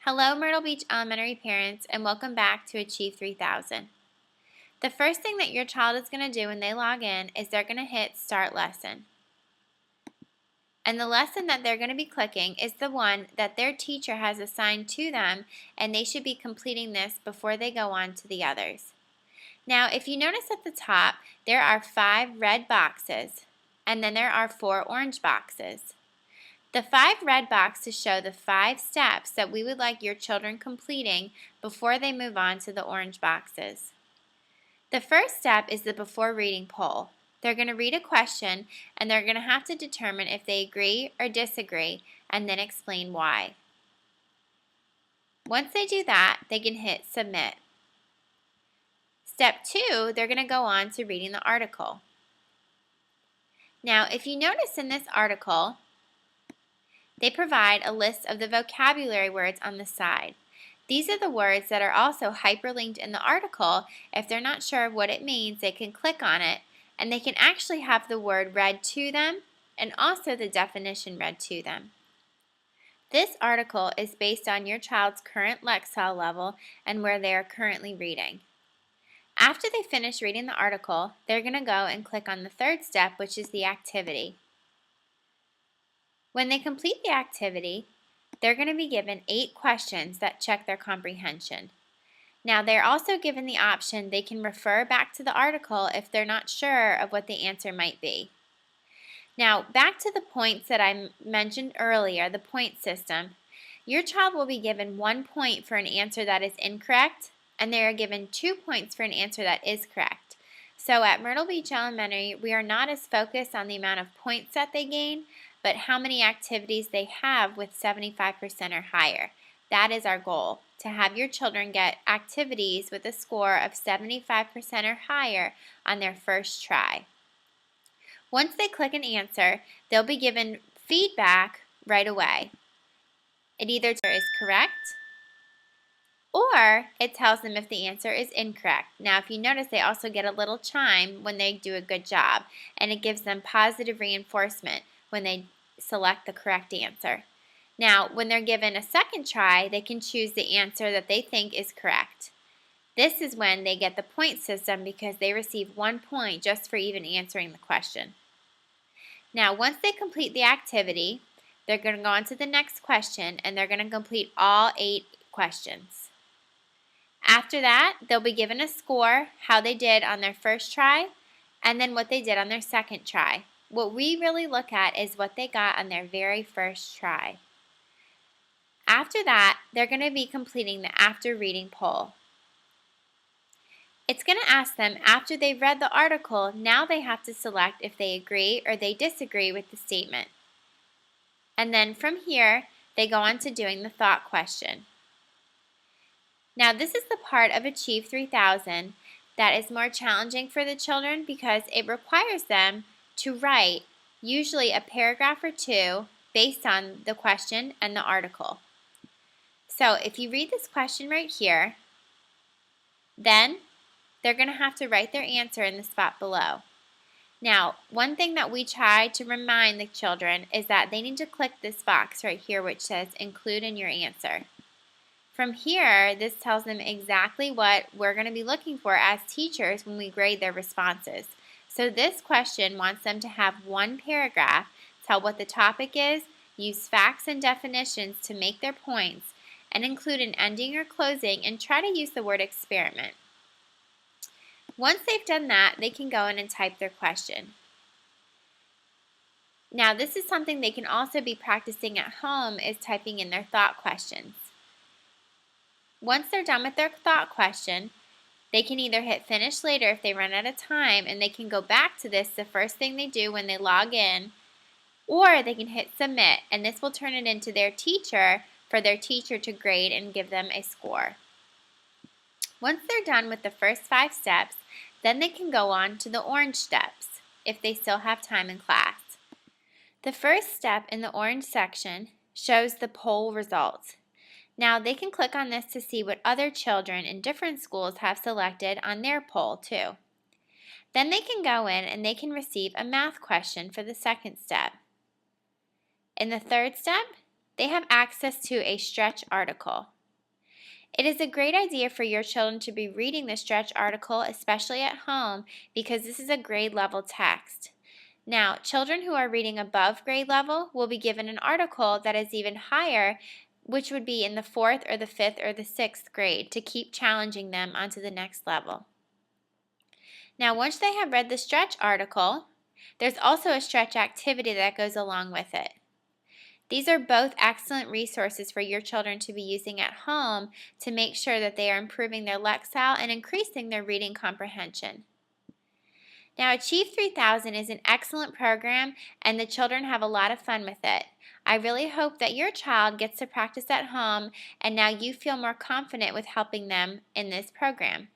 Hello, Myrtle Beach Elementary parents, and welcome back to Achieve3000. The first thing that your child is going to do when they log in is they're going to hit Start Lesson. And the lesson that they're going to be clicking is the one that their teacher has assigned to them, and they should be completing this before they go on to the others. Now, if you notice at the top, there are 5 red boxes, and then there are 4 orange boxes. The 5 red boxes show the 5 steps that we would like your children completing before they move on to the orange boxes. The first step is the before reading poll. They're going to read a question and they're going to have to determine if they agree or disagree and then explain why. Once they do that, they can hit submit. Step 2, they're going to go on to reading the article. Now, if you notice in this article, they provide a list of the vocabulary words on the side. These are the words that are also hyperlinked in the article. If they're not sure of what it means, they can click on it, and they can actually have the word read to them and also the definition read to them. This article is based on your child's current Lexile level and where they are currently reading. After they finish reading the article, they're going to go and click on the third step, which is the activity. When they complete the activity, they're going to be given 8 questions that check their comprehension. Now, they're also given the option they can refer back to the article if they're not sure of what the answer might be. Now, back to the points that I mentioned earlier, the point system. Your child will be given 1 point for an answer that is incorrect, and they are given 2 points for an answer that is correct. So at Myrtle Beach Elementary, we are not as focused on the amount of points that they gain, but how many activities they have with 75% or higher. That is our goal, to have your children get activities with a score of 75% or higher on their first try. Once they click an answer, they'll be given feedback right away. It either is correct or it tells them if the answer is incorrect. Now, if you notice, they also get a little chime when they do a good job, and it gives them positive reinforcement when they select the correct answer. Now, when they're given a second try, they can choose the answer that they think is correct. This is when they get the point system because they receive 1 point just for even answering the question. Now, once they complete the activity, they're going to go on to the next question, and they're going to complete all 8 questions. After that, they'll be given a score, how they did on their first try, and then what they did on their second try. What we really look at is what they got on their very first try. After that, they're going to be completing the after reading poll. It's going to ask them, after they've read the article, now they have to select if they agree or they disagree with the statement. And then from here, they go on to doing the thought question. Now, this is the part of Achieve3000 that is more challenging for the children because it requires them to write usually a paragraph or 2 based on the question and the article. So if you read this question right here, then they're going to have to write their answer in the spot below. Now, one thing that we try to remind the children is that they need to click this box right here which says include in your answer. From here, this tells them exactly what we're going to be looking for as teachers when we grade their responses. So this question wants them to have 1 paragraph, tell what the topic is, use facts and definitions to make their points, and include an ending or closing, and try to use the word experiment. Once they've done that, they can go in and type their question. Now, this is something they can also be practicing at home, is typing in their thought questions. Once they're done with their thought question, they can either hit finish later if they run out of time, and they can go back to this the first thing they do when they log in, or they can hit submit, and this will turn it into their teacher for their teacher to grade and give them a score. Once they're done with the first 5 steps, then they can go on to the orange steps if they still have time in class. The first step in the orange section shows the poll results. Now, they can click on this to see what other children in different schools have selected on their poll too. Then they can go in and they can receive a math question for the second step. In the third step, they have access to a stretch article. It is a great idea for your children to be reading the stretch article, especially at home, because this is a grade level text. Now, children who are reading above grade level will be given an article that is even higher, which would be in the 4th or the 5th or the 6th grade, to keep challenging them onto the next level. Now, once they have read the stretch article, there's also a stretch activity that goes along with it. These are both excellent resources for your children to be using at home to make sure that they are improving their Lexile and increasing their reading comprehension. Now, Achieve3000 is an excellent program and the children have a lot of fun with it. I really hope that your child gets to practice at home and now you feel more confident with helping them in this program.